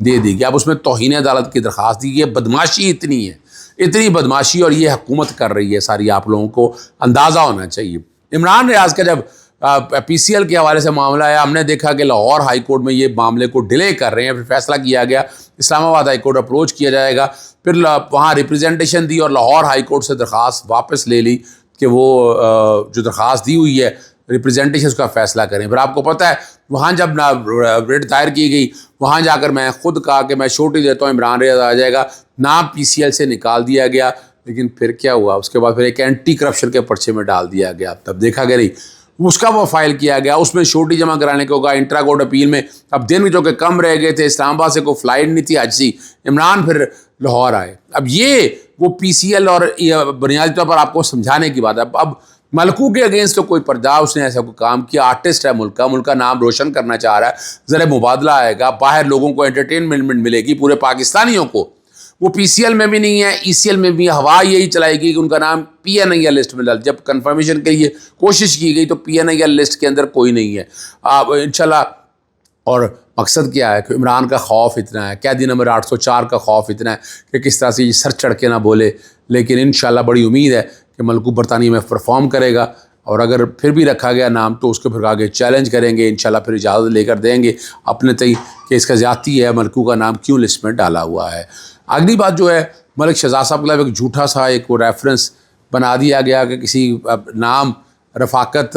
دے دی گئی. اب اس میں توہین عدالت کی درخواست دی. یہ بدماشی اتنی ہے, اتنی بدماشی, اور یہ حکومت کر رہی ہے ساری. آپ لوگوں کو اندازہ ہونا چاہیے. عمران ریاض کا جب پی سی ایل کے حوالے سے معاملہ آیا, ہم نے دیکھا کہ لاہور ہائی کورٹ میں یہ معاملے کو ڈیلے کر رہے ہیں. پھر فیصلہ کیا گیا اسلام آباد ہائی کورٹ اپروچ کیا جائے گا. پھر وہاں ریپریزنٹیشن دی اور لاہور ہائی کورٹ سے درخواست واپس لے لی کہ وہ جو درخواست دی ہوئی ہے ریپریزنٹیشن اس کا فیصلہ کریں. پھر آپ کو پتہ ہے وہاں جب ریٹ دائر کی گئی, وہاں جا کر میں خود کہا کہ میں شورٹی دیتا ہوں, عمران ریاض آ جائے گا. نام پی سی ایل سے نکال دیا گیا. لیکن پھر کیا ہوا, اس کے بعد پھر ایک اینٹی کرپشن کے پرچے میں ڈال دیا گیا. تب دیکھا گیا نہیں, اس کا وہ فائل کیا گیا, اس میں شورٹی جمع کرانے کو کہا انٹرا کورٹ اپیل میں. اب دن جو کہ کم رہ گئے تھے, اسلام آباد سے کوئی فلائٹ نہیں تھی حج سی, عمران پھر لاہور آئے. اب یہ وہ پی سی ایل اور بنیادی طور پر آپ کو سمجھانے کی بات ہے. اب ملکو کے اگینسٹ تو کوئی پردہ اس نے ایسا کوئی کام کیا. آرٹسٹ ہے ملک کا نام روشن کرنا چاہ رہا ہے, ذرا مبادلہ آئے گا, باہر لوگوں کو انٹرٹینمنٹ ملے گی, پورے پاکستانیوں کو. وہ پی سی ایل میں بھی نہیں ہے, ای سی ایل میں بھی ہوا یہی چلائے گی کہ ان کا نام پی این آئی ایل لسٹ میں ڈال. جب کنفرمیشن کے لیے کوشش کی گئی تو پی این آئی ایل لسٹ کے اندر کوئی نہیں ہے انشاءاللہ. اور مقصد کیا ہے کہ عمران کا خوف اتنا ہے, قیدی نمبر 804 کا خوف اتنا ہے کہ کس طرح سے یہ سر چڑھ کے نہ بولے. لیکن انشاءاللہ بڑی امید ہے کہ ملکو برطانیہ میں پرفارم کرے گا, اور اگر پھر بھی رکھا گیا نام تو اس کو پھر آگے چیلنج کریں گے انشاءاللہ. پھر اجازت لے کر دیں گے اپنے تئیں کہ اس کا زیادتی ہے, ملکو کا نام کیوں لسٹ میں ڈالا ہوا ہے. اگلی بات جو ہے, ملک شہزاد صاحب کے ایک جھوٹا سا ایک وہ ریفرنس بنا دیا گیا کہ کسی نام رفاقت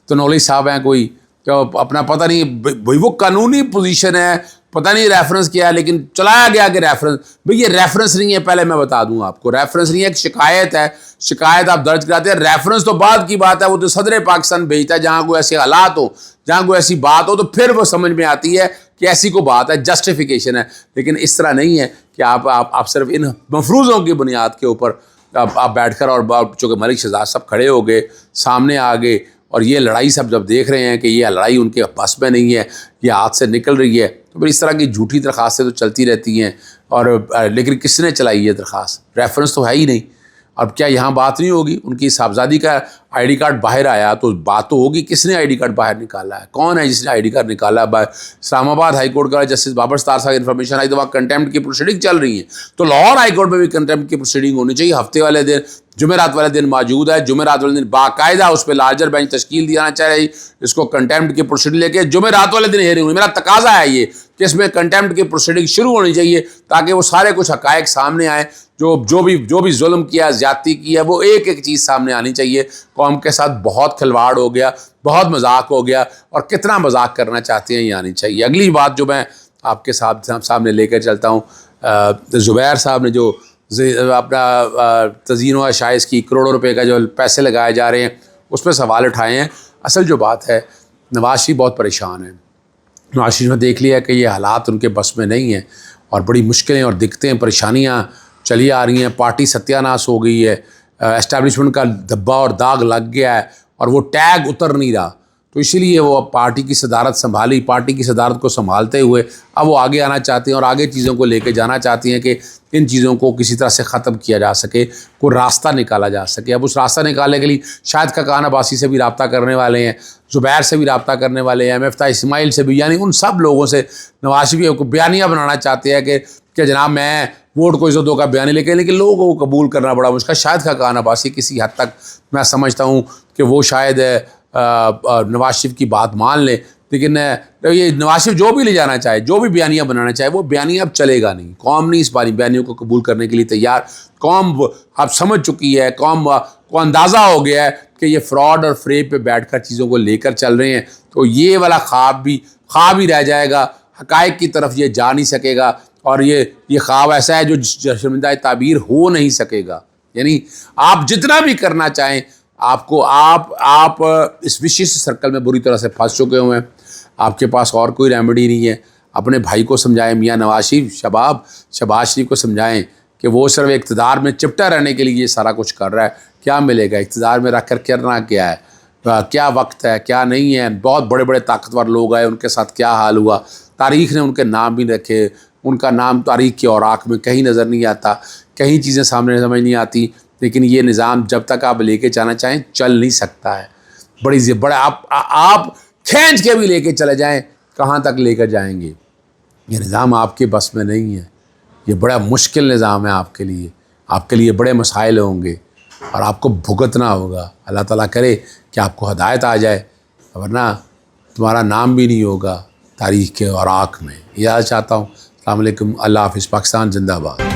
تنولی صاحب ہیں کوئی, کہ اپنا پتہ نہیں بھائی وہ قانونی پوزیشن ہے, پتہ نہیں ریفرنس کیا ہے, لیکن چلایا گیا کہ ریفرنس. بھئی یہ ریفرنس نہیں ہے, پہلے میں بتا دوں آپ کو, ریفرنس نہیں ہے, ایک شکایت ہے. شکایت آپ درج کراتے ہیں, ریفرنس تو بعد کی بات ہے, وہ تو صدر پاکستان بھیجتا ہے. جہاں کوئی ایسے حالات ہو, جہاں کوئی ایسی بات ہو, تو پھر وہ سمجھ میں آتی ہے کہ ایسی کو بات ہے, جسٹیفیکیشن ہے. لیکن اس طرح نہیں ہے کہ آپ صرف ان مفروضوں کی بنیاد کے اوپر آپ بیٹھ کر, اور چونکہ ملک شہزاد صاحب کھڑے ہو گئے, سامنے آ گئے, اور یہ لڑائی سب جب دیکھ رہے ہیں کہ یہ لڑائی ان کے بس میں نہیں ہے, یہ ہاتھ سے نکل رہی ہے, تو پھر اس طرح کی جھوٹی درخواستیں تو چلتی رہتی ہیں. اور لیکن کس نے چلائی یہ درخواست؟ ریفرنس تو ہے ہی نہیں. اب کیا یہاں بات نہیں ہوگی؟ ان کی صاحبزادی کا آئی ڈی کارڈ باہر آیا تو بات تو ہوگی, کس نے آئی ڈی کارڈ باہر نکالا ہے, کون ہے جس نے آئی ڈی کارڈ نکالا ہے. اسلام آباد ہائی کورٹ کا جسٹس بابر ستار صاحب انفارمیشن آئی تو وہاں کنٹیمپٹ کی پروسیڈنگ چل رہی ہیں, تو لاہور ہائی کورٹ میں بھی کنٹیمپٹ کی پروسیڈنگ ہونی چاہیے. ہفتے والے دن جمعرات والے دن موجود ہے, جمعرات والے دن باقاعدہ اس پہ لارجر بینچ تشکیل دینا چاہیے, اس کو کنٹیمپٹ کی پروسیڈنگ لے کے جمعرات والے دن ہیئرنگ ہوئی. میرا تقاضا ہے یہ کہ اس میں کنٹیمپٹ کی پروسیڈنگ شروع ہونی چاہیے, تاکہ وہ سارے کچھ حقائق سامنے آئیں. جو بھی ظلم کیا, زیادتی کی ہے, وہ ایک ایک چیز سامنے آنی چاہیے. قوم کے ساتھ بہت کھلواڑ ہو گیا, بہت مذاق ہو گیا, اور کتنا مذاق کرنا چاہتے ہیں یہ آنی چاہیے. اگلی بات جو میں آپ کے سامنے لے کر چلتا ہوں, زبیر صاحب نے جو اپنا تزئین و آشائش کی کروڑوں روپے کا جو پیسے لگائے جا رہے ہیں, اس پہ سوال اٹھائے ہیں. اصل جو بات ہے, نواز شریف بہت پریشان ہیں. نواز شریف نے دیکھ لیا کہ یہ حالات ان کے بس میں نہیں ہیں, اور بڑی مشکلیں اور دقتیں پریشانیاں چلی آ رہی ہیں. پارٹی ستیہ ناش ہو گئی ہے, اسٹیبلشمنٹ کا دھبا اور داغ لگ گیا ہے, اور وہ ٹیگ اتر نہیں رہا. تو اسی لیے وہ پارٹی کی صدارت سنبھالی. پارٹی کی صدارت کو سنبھالتے ہوئے اب وہ آگے آنا چاہتے ہیں, اور آگے چیزوں کو لے کے جانا چاہتی ہیں کہ ان چیزوں کو کسی طرح سے ختم کیا جا سکے, کوئی راستہ نکالا جا سکے. اب اس راستہ نکالنے کے لیے شاہد خاقان عباسی سے بھی رابطہ کرنے والے ہیں, زبیر سے بھی رابطہ کرنے والے ہیں, مفتاح اسماعیل سے بھی, یعنی ان سب لوگوں سے نواز شریف کو بیانیہ بنانا چاہتے ہیں کہ جناب میں ووٹ کو عزت دو کا بیانی لیکن لوگوں کو قبول کرنا بڑا مشکل. شاہد خاقان عباسی کسی حد تک میں سمجھتا ہوں کہ وہ شاید نواز شریف کی بات مان لیں, لیکن یہ نواز شریف جو بھی لے جانا چاہے, جو بھی بیانیہ بنانا چاہے, وہ بیانیہ اب چلے گا نہیں. قوم نہیں اس باری بیانیوں کو قبول کرنے کے لیے تیار. قوم اب سمجھ چکی ہے, قوم کو اندازہ ہو گیا ہے کہ یہ فراڈ اور فریب پہ بیٹھ کر چیزوں کو لے کر چل رہے ہیں. تو یہ والا خواب ہی رہ جائے گا, حقائق کی طرف یہ جا نہیں سکے گا, اور یہ خواب ایسا ہے جو شرمندہ تعبیر ہو نہیں سکے گا. یعنی آپ جتنا بھی کرنا چاہیں, آپ اس وشیش سرکل میں بری طرح سے پھنس چکے ہوئے ہیں. آپ کے پاس اور کوئی ریمیڈی نہیں ہے. اپنے بھائی کو سمجھائیں, میاں نواز شریف شہباز شریف کو سمجھائیں کہ وہ صرف اقتدار میں چپٹا رہنے کے لیے یہ سارا کچھ کر رہا ہے. کیا ملے گا اقتدار میں رکھ کر کرنا کیا ہے, کیا وقت ہے کیا نہیں ہے. بہت بڑے بڑے طاقتور لوگ آئے, ان کے ساتھ کیا حال ہوا. تاریخ نے ان کے نام بھی رکھے, ان کا نام تاریخ کے اوراق میں کہیں نظر نہیں آتا, کہیں چیزیں سامنے سمجھ نہیں آتی. لیکن یہ نظام جب تک آپ لے کے جانا چاہیں چل نہیں سکتا ہے. بڑے آپ کھینچ کے بھی لے کے چلے جائیں, کہاں تک لے کر جائیں گے. یہ نظام آپ کے بس میں نہیں ہے، یہ بڑا مشکل نظام ہے آپ کے لیے بڑے مسائل ہوں گے اور آپ کو بھگتنا ہوگا۔ اللہ تعالیٰ کرے کہ آپ کو ہدایت آ جائے، ورنہ تمہارا نام بھی نہیں ہوگا تاریخ کے اوراق میں۔ یہ چاہتا ہوں۔ السلام علیکم، اللہ حافظ، پاکستان زندہ باد۔